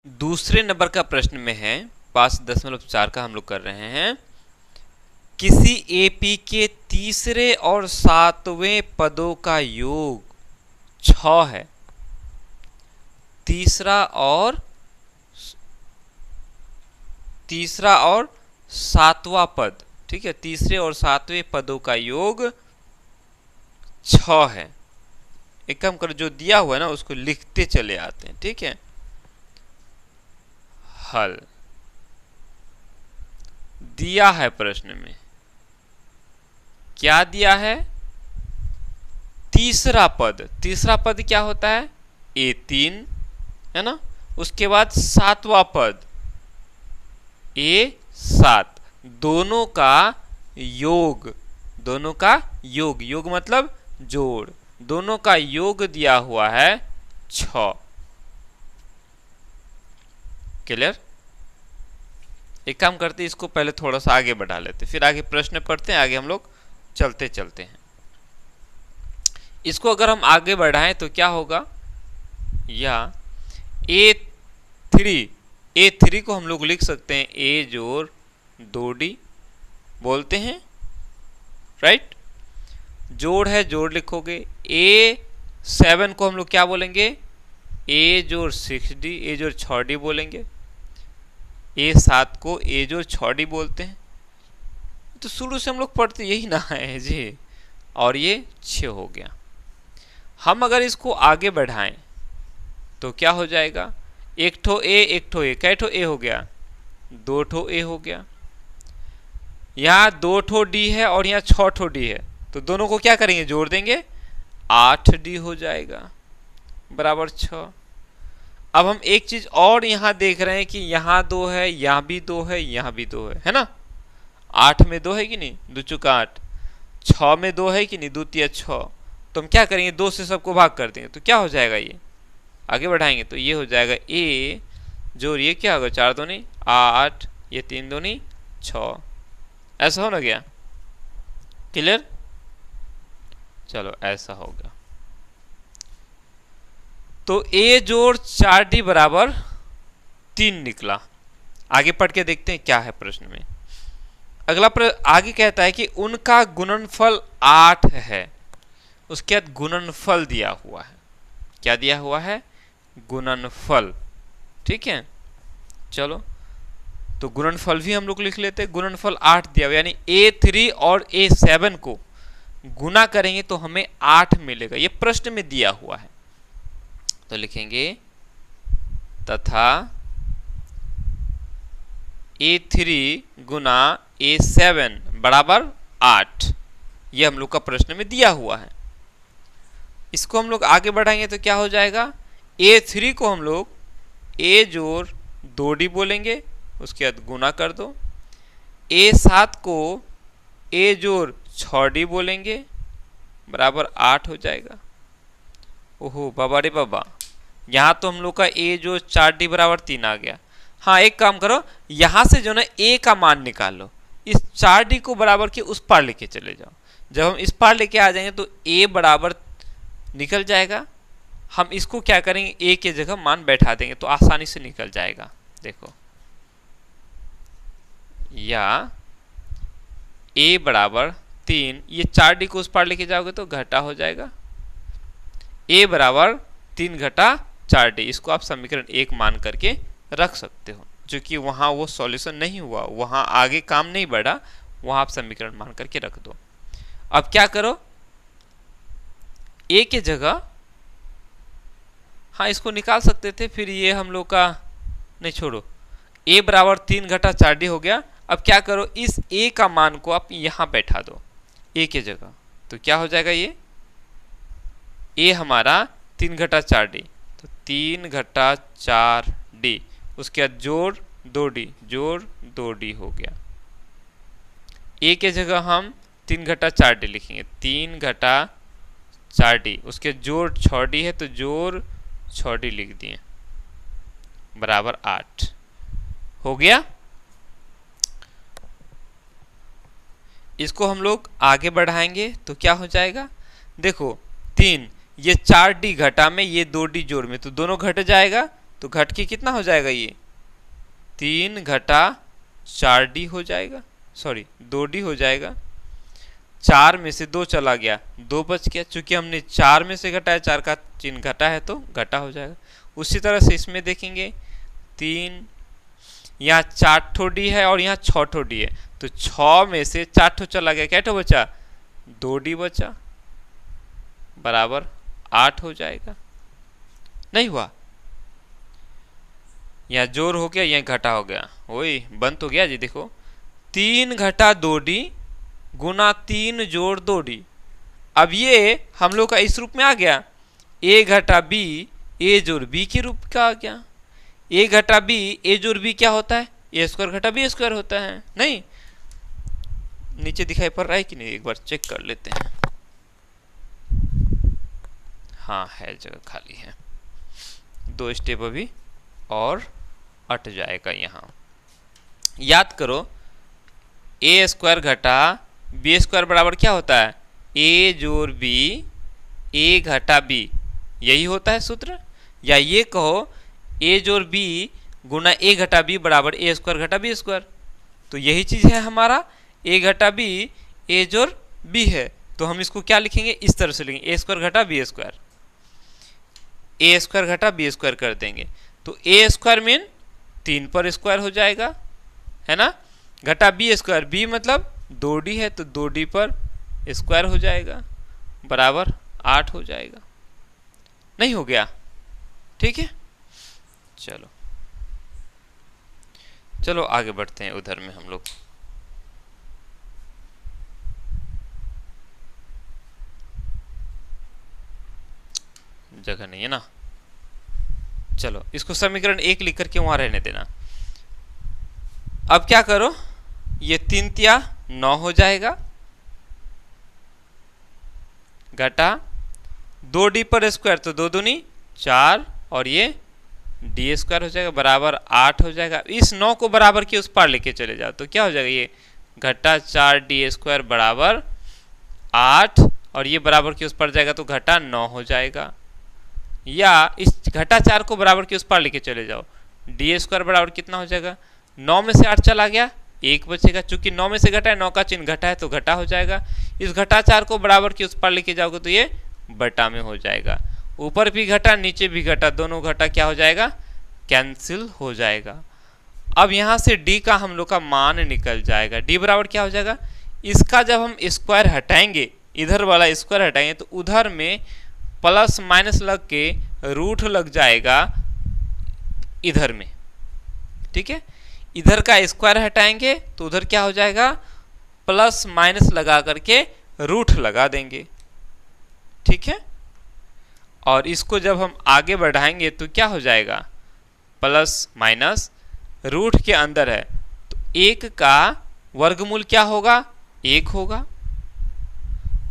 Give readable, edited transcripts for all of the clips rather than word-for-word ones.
दूसरे नंबर का प्रश्न में है 5.4 का हम लोग कर रहे हैं। किसी एपी के तीसरे और सातवें पदों का योग 6 है। तीसरा और सातवां पद, ठीक है, तीसरे और सातवें पदों का योग 6 है। एक काम करो, जो दिया हुआ है ना उसको लिखते चले आते हैं, ठीक है। हल दिया है प्रश्न में, क्या दिया है? तीसरा पद क्या होता है? A3 है ना। उसके बाद सातवां पद A7, दोनों का योग, योग मतलब जोड़, दोनों का योग दिया हुआ है 6। क्लियर? एक काम करते, इसको पहले थोड़ा सा आगे बढ़ा लेते, फिर आगे प्रश्न पढ़ते हैं, आगे हम लोग चलते हैं। इसको अगर हम आगे बढ़ाएं तो क्या होगा? या A3 को हम लोग लिख सकते हैं A जोड़ 2D बोलते हैं, राइट। जोड़ है, जोड़ लिखोगे। A7 को हम लोग क्या बोलेंगे? A जोड़ 6D, A जोड़ 6D बोलेंगे। A7 को A जोड़ 6D बोलते हैं। तो शुरू से हम लोग पढ़ते यही ना है जी। और ये 6 हो गया। हम अगर इसको आगे बढ़ाएं तो क्या हो जाएगा? एक ठो A, कै ठो A हो गया? 2 ठो A हो गया। यहाँ 2 ठो D है और यहाँ 6 ठो D है, तो दोनों को क्या करेंगे? जोड़ देंगे, 8D हो जाएगा बराबर 6। अब हम एक चीज और यहाँ देख रहे हैं कि यहाँ 2 है, यहाँ भी 2 है, यहाँ भी 2 है ना। 8 में 2 है कि नहीं? 2 चुका 8। 6 में 2 है कि नहीं? 2 तिया 6। तो हम क्या करेंगे? 2 से सबको भाग कर देंगे, तो क्या हो जाएगा? ये आगे बढ़ाएंगे तो ये हो जाएगा A जोड़ ये क्या होगा? 4 दूनी 8, ये 3 दूनी 6। ऐसा हो ना गया? क्लियर? चलो ऐसा होगा। तो A जोड़ 4D बराबर 3 निकला। आगे पढ़ के देखते हैं क्या है प्रश्न में। अगला आगे कहता है कि उनका गुणनफल 8 है। उसके बाद गुणनफल दिया हुआ है। क्या दिया हुआ है? गुणनफल, ठीक है। चलो तो गुणनफल भी हम लोग लिख लेते हैं। गुणनफल 8 दिया हुआ, यानी A3 और A7 को गुना करेंगे तो हमें 8 मिलेगा। ये प्रश्न में दिया हुआ है, तो लिखेंगे तथा A3 गुना A7 बराबर 8। ये हम लोग का प्रश्न में दिया हुआ है। इसको हम लोग आगे बढ़ाएंगे तो क्या हो जाएगा? A3 को हम लोग A जोड़ 2D बोलेंगे, उसके बाद गुना कर दो। A7 को A जोड़ 6D बोलेंगे, बराबर 8 हो जाएगा। ओहो बाबा रे बाबा, यहाँ तो हम लोग का A जो 4D बराबर 3 आ गया। हाँ एक काम करो, यहाँ से जो ना A का मान निकालो, इस 4D को बराबर के उस पार लेके चले जाओ। जब हम इस पार लेके आ जाएंगे तो A बराबर निकल जाएगा। हम इसको क्या करेंगे? A के जगह मान बैठा देंगे तो आसानी से निकल जाएगा। देखो, या A बराबर 3, ये 4D को उस पार लेके जाओगे तो घटा हो जाएगा। A बराबर 3 घटा 4D, इसको आप समीकरण 1 मान करके रख सकते हो, जो कि वहां वो सॉल्यूशन नहीं हुआ, वहां आगे काम नहीं बढ़ा, वहां आप समीकरण मान करके रख दो। अब क्या करो? A के जगह, हाँ इसको निकाल सकते थे, फिर ये हम लोग का नहीं, छोड़ो। A बराबर 3 घटा 4D हो गया। अब क्या करो? इस A का मान को आप यहां बैठा दो A के जगह, तो क्या हो जाएगा? ये A हमारा 3 घटा 4D, तो 3 घटा 4D, उसके बाद जोड़ 2D, जोड़ 2D हो गया। A के जगह हम 3 घटा 4D लिखेंगे, 3 घटा 4D, उसके जोड़ 6D है तो जोड़ 6D लिख दिए, बराबर 8 हो गया। इसको हम लोग आगे बढ़ाएंगे तो क्या हो जाएगा? देखो 3, ये 4D घटा में, ये 2D जोड़ में, तो दोनों घट जाएगा, तो घट के कितना हो जाएगा ये 3 घटा 4d हो जाएगा, सॉरी 2d हो जाएगा। 4 में से 2 चला गया, 2 बच गया, चूंकि हमने 4 में से घटाया, 4 का चिन्ह घटा है तो घटा हो जाएगा। उसी तरह से इसमें देखेंगे 3, यहाँ 4 ठो डी है और यहाँ 6 ठो डी है, तो 6 में से 4 ठो चला गया, क्या ठो बचा 2d बचा, बराबर 8 हो जाएगा। नहीं हुआ, यहाँ जोड़ हो गया, यहाँ घटा हो गया, वही बंद तो गया जी। देखो 3 घटा 2d गुना 3 जोड़ 2d। अब ये हम लोग का इस रूप में आ गया, a घटा b a जोड़ b के रूप का आ गया। a घटा b a जोड़ b क्या होता है, a स्क्वायर घटा b स्क्वायर होता है। नहीं, नीचे दिखाई पड़ रहा है कि नहीं, एक बार चेक कर लेते हैं। हाँ है, जगह खाली है, 2 स्टेप अभी और अट जाएगा। यहाँ याद करो a स्क्वायर घटा b स्क्वायर बराबर क्या होता है, a जोड़ b a घटा b, यही होता है सूत्र। या ये कहो a जोड़ b गुना a घटा b बराबर a स्क्वायर घटा b स्क्वायर, तो यही चीज है हमारा a घटा b a जोड़ b है। तो हम इसको क्या लिखेंगे, इस तरह से लिखेंगे a स्क्वायर घटा b स्क्वायर, a स्क्वायर घटा b स्क्वायर कर देंगे, तो a स्क्वायर मीन 3 पर स्क्वायर हो जाएगा, है ना, घटा b स्क्वायर, b मतलब 2d है तो 2d पर स्क्वायर हो जाएगा, बराबर 8 हो जाएगा। नहीं हो गया, ठीक है। चलो चलो आगे बढ़ते हैं उधर में हम लोग। जगह नहीं है ना, चलो इसको समीकरण 1 लिख करके वहां रहने देना। अब क्या करो, ये 3 तिया 9 हो जाएगा, घटा 2d पर स्क्वायर तो 2 दूनी 4 और ये डी स्क्वायर हो जाएगा, बराबर 8 हो जाएगा। इस 9 को बराबर के उस पार लेके चले जाओ तो क्या हो जाएगा, ये घटा 4d स्क्वायर बराबर 8 और ये बराबर के उस पार जाएगा तो घटा 9 हो जाएगा। या इस घटा 4 को बराबर के उस पार लेके चले जाओ, डी स्क्वायर बराबर कितना हो जाएगा, 9 में से 8 चला गया, 1 बचेगा, चूंकि 9 में से घटा है, 9 का चिन्ह घटा है तो घटा हो जाएगा। इस घटा 4 को बराबर के उस पार लेके जाओगे तो ये बटा में हो जाएगा। ऊपर भी घटा नीचे भी घटा, दोनों घटा क्या हो जाएगा, कैंसिल हो जाएगा। अब यहाँ से d का हम लोग का मान निकल जाएगा, d बराबर क्या हो जाएगा, इसका जब हम स्क्वायर हटाएंगे, इधर वाला स्क्वायर हटाएंगे तो उधर में प्लस माइनस लग के रूट लग जाएगा इधर में, ठीक है। इधर का स्क्वायर हटाएंगे तो उधर क्या हो जाएगा, प्लस माइनस लगा करके रूट लगा देंगे, ठीक है। और इसको जब हम आगे बढ़ाएंगे तो क्या हो जाएगा, प्लस माइनस रूट के अंदर है तो 1 का वर्गमूल क्या होगा, 1 होगा,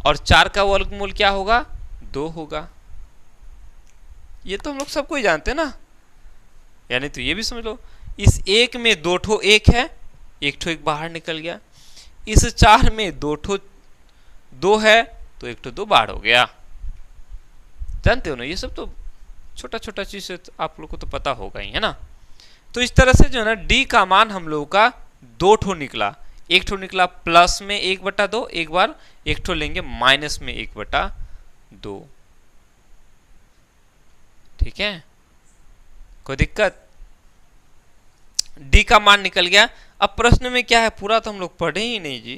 और 4 का वर्गमूल क्या होगा, 2 होगा। ये तो हम लोग सबको ही जानते हैं ना, यानी तो ये भी समझ लो, इस 1 में 2 ठो 1 है, 1 ठो 1 बाहर निकल गया, इस 4 में 2 ठो 2 है तो 1 ठो 2 बाहर हो गया। जानते हो ना, ये सब तो छोटा छोटा चीज से आप लोग को तो पता होगा ही, है ना। तो इस तरह से जो है ना, डी का मान हम लोगों का 2 ठो निकला, 1 ठो निकला प्लस में 1/2, एक बार 1 ठो लेंगे माइनस में 1/2, ठीक है, कोई दिक्कत। डी का मान निकल गया। अब प्रश्न में क्या है, पूरा तो हम लोग पढ़े ही नहीं जी।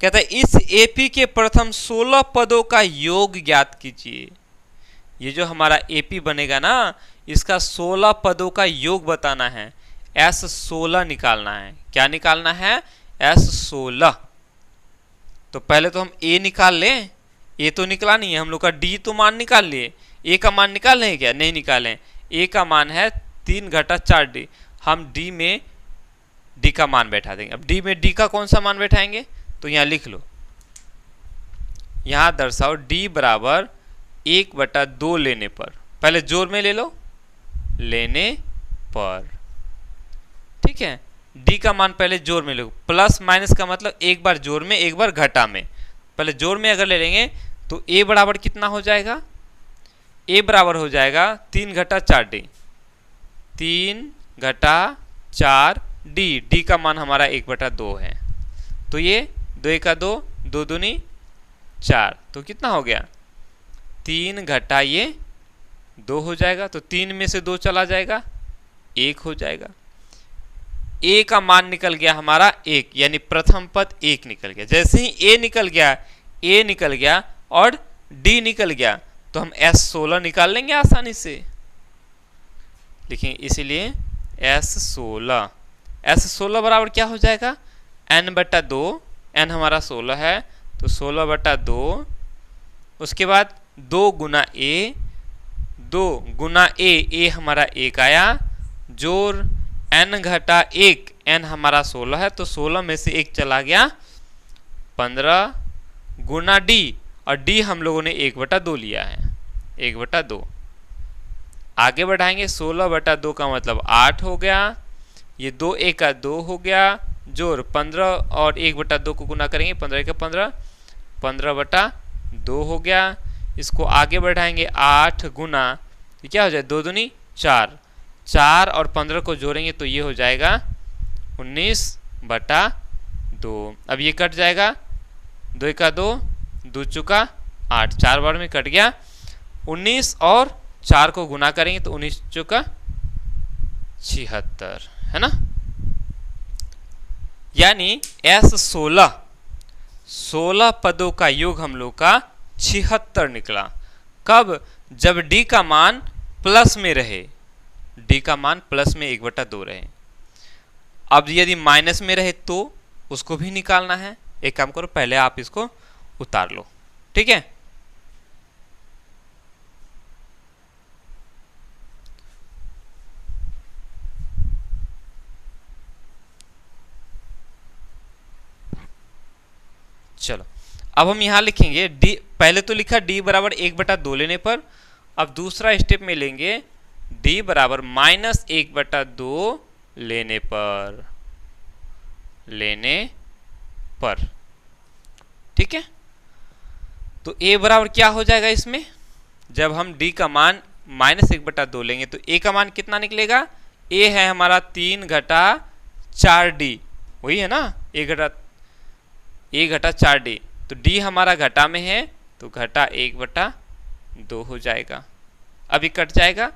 कहता है इस एपी के प्रथम 16 पदों का योग ज्ञात कीजिए। ये जो हमारा एपी बनेगा ना, इसका 16 पदों का योग बताना है, S16 निकालना है। क्या निकालना है, S16। तो पहले तो हम ए निकाल लें, ए तो निकला नहीं है हम लोग का, डी तो मान निकाल लिए, ए का मान निकाल लें क्या, नहीं निकालें। ए का मान है 3 घटा 4d, हम डी में डी का मान बैठा देंगे। अब डी में डी का कौन सा मान बैठाएंगे, तो यहाँ लिख लो, यहाँ दर्शाओ डी बराबर 1/2 लेने पर, पहले जोड़ में ले लो, लेने पर, ठीक है। डी का मान पहले जोड़ में लो, प्लस माइनस का मतलब एक बार जोड़ में एक बार घटा में, पहले जोड़ में अगर ले लेंगे तो ए बराबर कितना हो जाएगा, ए बराबर हो जाएगा 3 घटा 4d, 3 घटा 4 डी, डी का मान हमारा 1/2 है। तो ये 2 एका 2, 2 दूनी 4, तो कितना हो गया 3 घटा ये 2 हो जाएगा। तो 3 में से 2 चला जाएगा, 1 हो जाएगा। ए का मान निकल गया हमारा 1, यानी प्रथम पद 1 निकल गया। जैसे ही ए निकल गया और डी निकल गया तो हम S16 निकाल लेंगे आसानी से। लिखेंगे इसीलिए S16 बराबर क्या हो जाएगा n/2, n हमारा 16 है तो 16/2, उसके बाद 2 गुना ए, 2 गुना ए हमारा 1 आया, जोड़ n घटा 1, n हमारा 16 है तो 16 में से 1 चला गया 15 गुना डी, और डी हम लोगों ने 1/2 लिया है, 1/2। आगे बढ़ाएंगे, 16/2 का मतलब 8 हो गया, ये 2 एका 2 हो गया, जोड़ 15 और 1/2 को गुना करेंगे, 15 एका 15, 15/2 हो गया। इसको आगे बढ़ाएंगे, 8 गुना, ये क्या हो जाए 2 दूनी 4, 4 और 15 को जोड़ेंगे तो ये हो जाएगा 19/2। अब ये कट जाएगा, 2 एका 2, 2 चुका 8, 4 बार में कट गया। 19 और 4 को गुना करेंगे तो 19 चुका 76, है ना। यानी S16 पदों का योग हम लोग का 76 निकला। कब? जब D का मान प्लस में रहे, D का मान प्लस में 1/2 रहे। अब यदि माइनस में रहे तो उसको भी निकालना है। एक काम करो, पहले आप इसको उतार लो, ठीक है। चलो अब हम यहां लिखेंगे डी, पहले तो लिखा डी बराबर 1/2 लेने पर, अब दूसरा स्टेप में लेंगे डी बराबर -1/2 लेने पर, ठीक है। तो ए बराबर क्या हो जाएगा इसमें, जब हम डी का मान -1/2 लेंगे तो ए का मान कितना निकलेगा, ए है हमारा 3 घटा 4d, वही है ना, ए घटा 4d, तो डी हमारा घटा में है तो घटा 1/2 हो जाएगा। अभी कट जाएगा,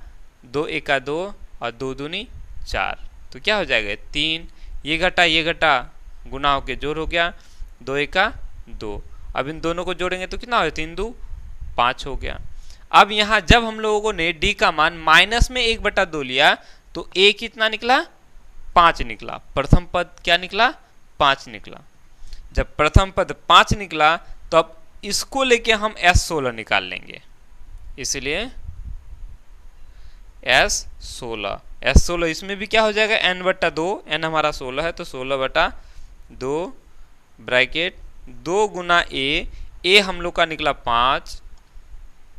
2 एका 2 और 2 दूनी 4, तो क्या हो जाएगा 3, ये घटा गुना होके जोड़ हो गया, 2 एका 2। अब इन दोनों को जोड़ेंगे तो कितना हो गया, 3 2 5 हो गया। अब यहाँ जब हम लोगों ने डी का मान माइनस में 1/2 लिया तो ए कितना निकला, 5 निकला। प्रथम पद क्या निकला, 5 निकला। जब प्रथम पद 5 निकला तो अब इसको लेके हम S16 निकाल लेंगे, इसलिए S16 इसमें भी क्या हो जाएगा n/2, n हमारा 16 है तो 16/2 ब्रैकेट 2 गुना ए हम लोग का निकला 5,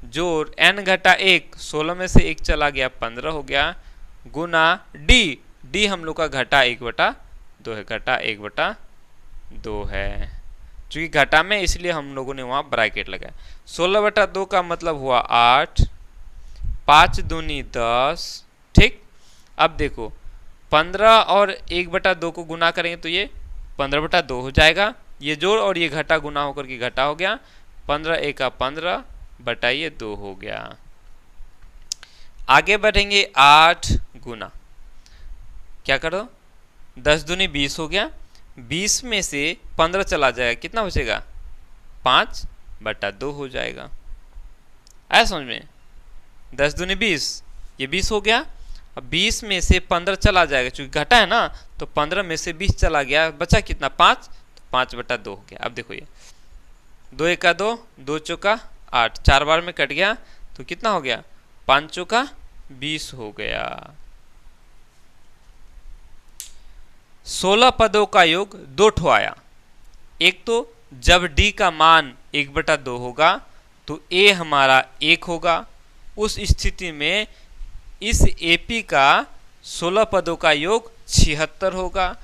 जोड़ n घटा 1, 16 में से 1 चला गया 15 हो गया, गुना डी हम लोग का घटा 1/2 है, घटा 1/2 है। चूंकि घटा में इसलिए हम लोगों ने वहां ब्रैकेट लगाया। 16/2 का मतलब हुआ 8, 5 दूनी 10, ठीक। अब देखो 15 और 1/2 को गुना करेंगे तो ये 15/2 हो जाएगा, ये जोड़ और ये घटा गुना होकर के घटा हो गया, 15 एका 15 बटाइए 2 हो गया। आगे बढ़ेंगे, 8 गुना, क्या करो 10 दूनी 20 हो गया, 20 में से 15 चला जाएगा, कितना बचेगा 5/2 हो जाएगा। आया समझ में, 10 दूनी 20, ये 20 हो गया। अब 20 में से 15 चला जाएगा, चूंकि घटा है ना तो 15 में से 20 चला गया, बचा कितना 5, तो 5/2 हो गया। अब देखो ये 2 एका 2, 2 चौका 8, 4 बार में कट गया तो कितना हो गया 5 चौका 20 हो गया। 16 पदों का योग 2 ठो आया। एक तो जब डी का मान 1/2 होगा तो ए हमारा 1 होगा, उस स्थिति में इस एपी का 16 पदों का योग 76 होगा।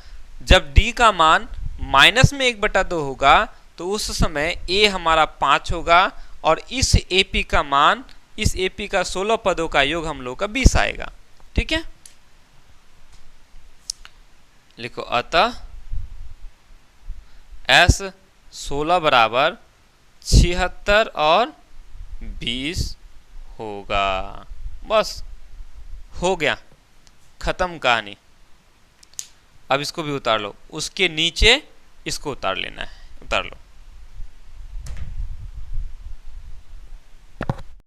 जब डी का मान माइनस में 1/2 होगा तो उस समय ए हमारा 5 होगा, और इस एपी का मान, इस एपी का 16 पदों का योग हम लोग का 20 आएगा, ठीक है। लिखो अतः S 16 बराबर 76 और 20 होगा। बस हो गया, खत्म कहानी। अब इसको भी उतार लो, उसके नीचे इसको उतार लेना है, उतार लो।